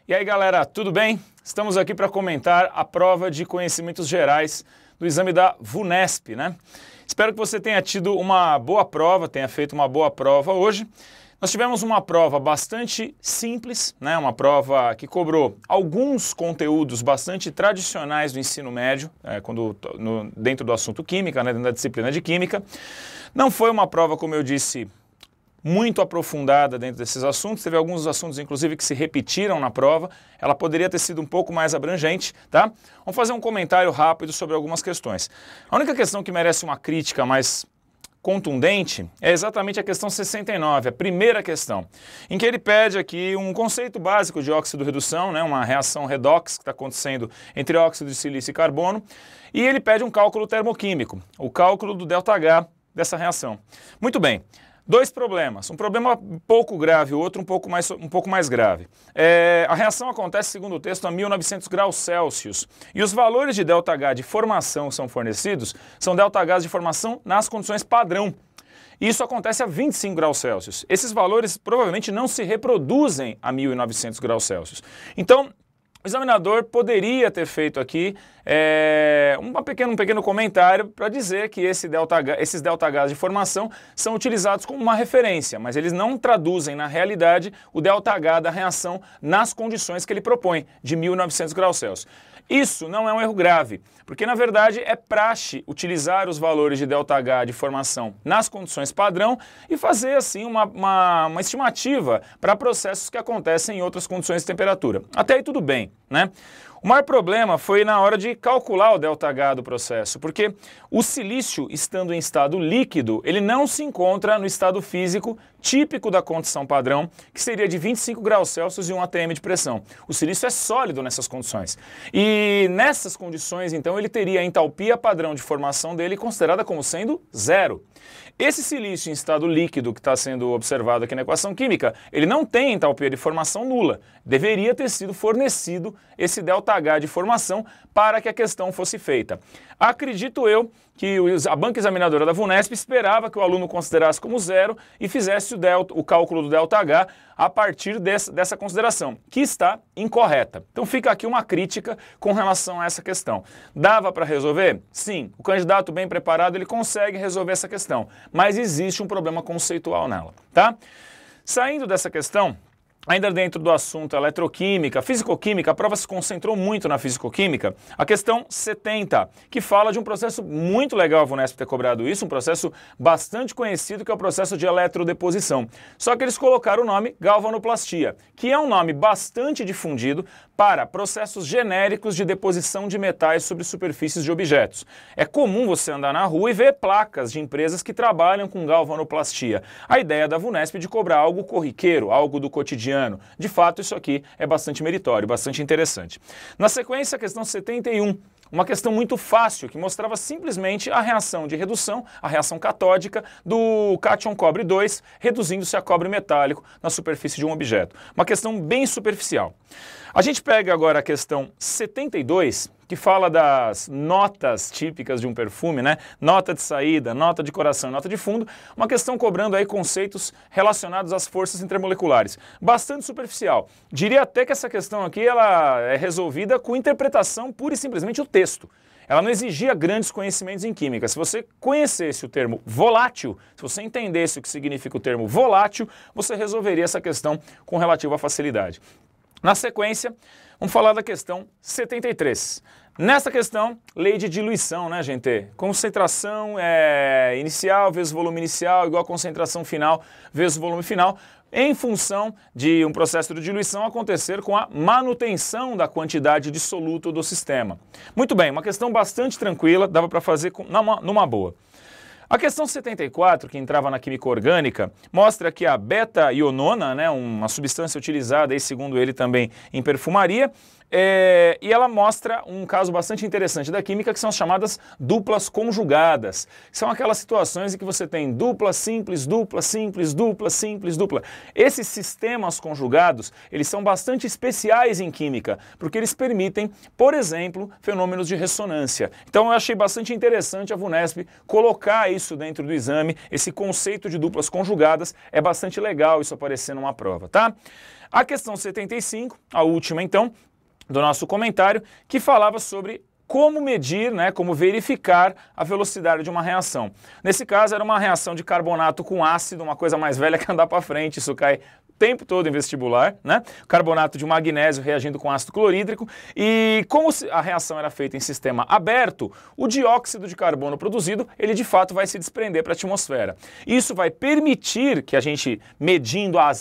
E aí galera, tudo bem? Estamos aqui para comentar a prova de conhecimentos gerais do exame da VUNESP, né? Espero que você tenha tido uma boa prova, tenha feito uma boa prova hoje. Nós tivemos uma prova bastante simples, né? Uma prova que cobrou alguns conteúdos bastante tradicionais do ensino médio, dentro do assunto química, né? Dentro da disciplina de química. Não foi uma prova, como eu disse, muito aprofundada dentro desses assuntos, teve alguns assuntos inclusive que se repetiram na prova, ela poderia ter sido um pouco mais abrangente, tá? Vamos fazer um comentário rápido sobre algumas questões. A única questão que merece uma crítica mais contundente é exatamente a questão 69, a primeira questão, em que ele pede aqui um conceito básico de óxido-redução, né, uma reação redox que está acontecendo entre óxido de silício e carbono, e ele pede um cálculo termoquímico, o cálculo do ΔH dessa reação. Muito bem. Dois problemas, um problema pouco grave, o outro um pouco mais grave. A reação acontece, segundo o texto, a 1900 graus Celsius e os valores de ΔH de formação que são fornecidos são ΔHs de formação nas condições padrão. Isso acontece a 25 graus Celsius. Esses valores provavelmente não se reproduzem a 1900 graus Celsius. Então, o examinador poderia ter feito aqui um pequeno comentário para dizer que esses ΔHs de formação são utilizados como uma referência, mas eles não traduzem na realidade o ΔH da reação nas condições que ele propõe, de 1900 graus Celsius. Isso não é um erro grave, porque na verdade é praxe utilizar os valores de ΔH de formação nas condições padrão e fazer assim uma estimativa para processos que acontecem em outras condições de temperatura. Até aí tudo bem, né? O maior problema foi na hora de calcular o ΔH do processo, porque o silício, estando em estado líquido, ele não se encontra no estado físico típico da condição padrão, que seria de 25 graus Celsius e 1 atm de pressão. O silício é sólido nessas condições. E nessas condições, então, ele teria a entalpia padrão de formação dele considerada como sendo zero. Esse silício em estado líquido que está sendo observado aqui na equação química, ele não tem entalpia de formação nula. Deveria ter sido fornecido esse ΔH de formação para que a questão fosse feita. Acredito eu que a banca examinadora da VUNESP esperava que o aluno considerasse como zero e fizesse o cálculo do ΔH a partir dessa consideração, que está incorreta. Então fica aqui uma crítica com relação a essa questão. Dava para resolver? Sim, o candidato bem preparado ele consegue resolver essa questão, mas existe um problema conceitual nela, tá? Saindo dessa questão, ainda dentro do assunto eletroquímica, fisicoquímica, a prova se concentrou muito na fisicoquímica, a questão 70, que fala de um processo muito legal a VUNESP ter cobrado isso, um processo bastante conhecido que é o processo de eletrodeposição. Só que eles colocaram o nome galvanoplastia, que é um nome bastante difundido para processos genéricos de deposição de metais sobre superfícies de objetos. É comum você andar na rua e ver placas de empresas que trabalham com galvanoplastia. A ideia da VUNESP é de cobrar algo corriqueiro, algo do cotidiano. De fato, isso aqui é bastante meritório, bastante interessante. Na sequência, a questão 71. Uma questão muito fácil, que mostrava simplesmente a reação de redução, a reação catódica do cátion cobre 2, reduzindo-se a cobre metálico na superfície de um objeto. Uma questão bem superficial. A gente pega agora a questão 72, que fala das notas típicas de um perfume, né? Nota de saída, nota de coração, nota de fundo, uma questão cobrando aí conceitos relacionados às forças intermoleculares. Bastante superficial. Diria até que essa questão aqui ela é resolvida com interpretação pura e simplesmente o texto. Ela não exigia grandes conhecimentos em química. Se você conhecesse o termo volátil, se você entendesse o que significa o termo volátil, você resolveria essa questão com relativa facilidade. Na sequência, vamos falar da questão 73. Nessa questão, lei de diluição, né, gente? Concentração inicial vezes volume inicial igual a concentração final vezes volume final, em função de um processo de diluição acontecer com a manutenção da quantidade de soluto do sistema. Muito bem, uma questão bastante tranquila, dava para fazer numa boa. A questão 74, que entrava na química orgânica, mostra que a beta-ionona, né, uma substância utilizada, aí, segundo ele, também em perfumaria, E ela mostra um caso bastante interessante da química, que são as chamadas duplas conjugadas. São aquelas situações em que você tem dupla, simples, dupla, simples, dupla, simples, dupla. Esses sistemas conjugados, eles são bastante especiais em química, porque eles permitem, por exemplo, fenômenos de ressonância. Então eu achei bastante interessante a VUNESP colocar isso dentro do exame, esse conceito de duplas conjugadas, é bastante legal isso aparecer numa prova, tá? A questão 75, a última então, do nosso comentário, que falava sobre como medir, né, como verificar a velocidade de uma reação. Nesse caso era uma reação de carbonato com ácido, uma coisa mais velha que andar para frente, isso cai o tempo todo em vestibular, né? Carbonato de magnésio reagindo com ácido clorídrico, e como a reação era feita em sistema aberto, o dióxido de carbono produzido, ele de fato vai se desprender para a atmosfera. Isso vai permitir que a gente, medindo a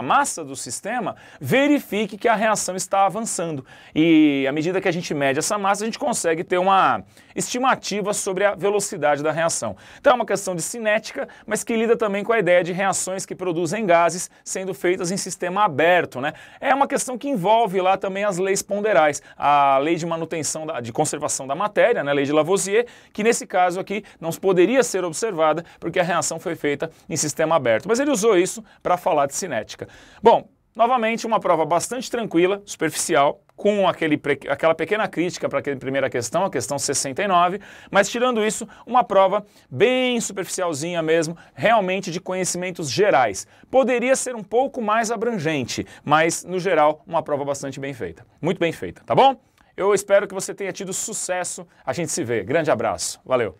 massa do sistema, verifique que a reação está avançando. E à medida que a gente mede essa massa, a gente consegue ter uma estimativa sobre a velocidade da reação. Então é uma questão de cinética, mas que lida também com a ideia de reações que produzem gases sendo feitas em sistema aberto, né? É uma questão que envolve lá também as leis ponderais, a lei de manutenção, de conservação da matéria, né? A lei de Lavoisier, que nesse caso aqui não poderia ser observada porque a reação foi feita em sistema aberto. Mas ele usou isso para falar de cinética. Bom, novamente uma prova bastante tranquila, superficial, com aquela pequena crítica para aquela primeira questão, a questão 69, mas tirando isso, uma prova bem superficialzinha mesmo, realmente de conhecimentos gerais. Poderia ser um pouco mais abrangente, mas no geral uma prova bastante bem feita. Muito bem feita, tá bom? Eu espero que você tenha tido sucesso. A gente se vê. Grande abraço. Valeu!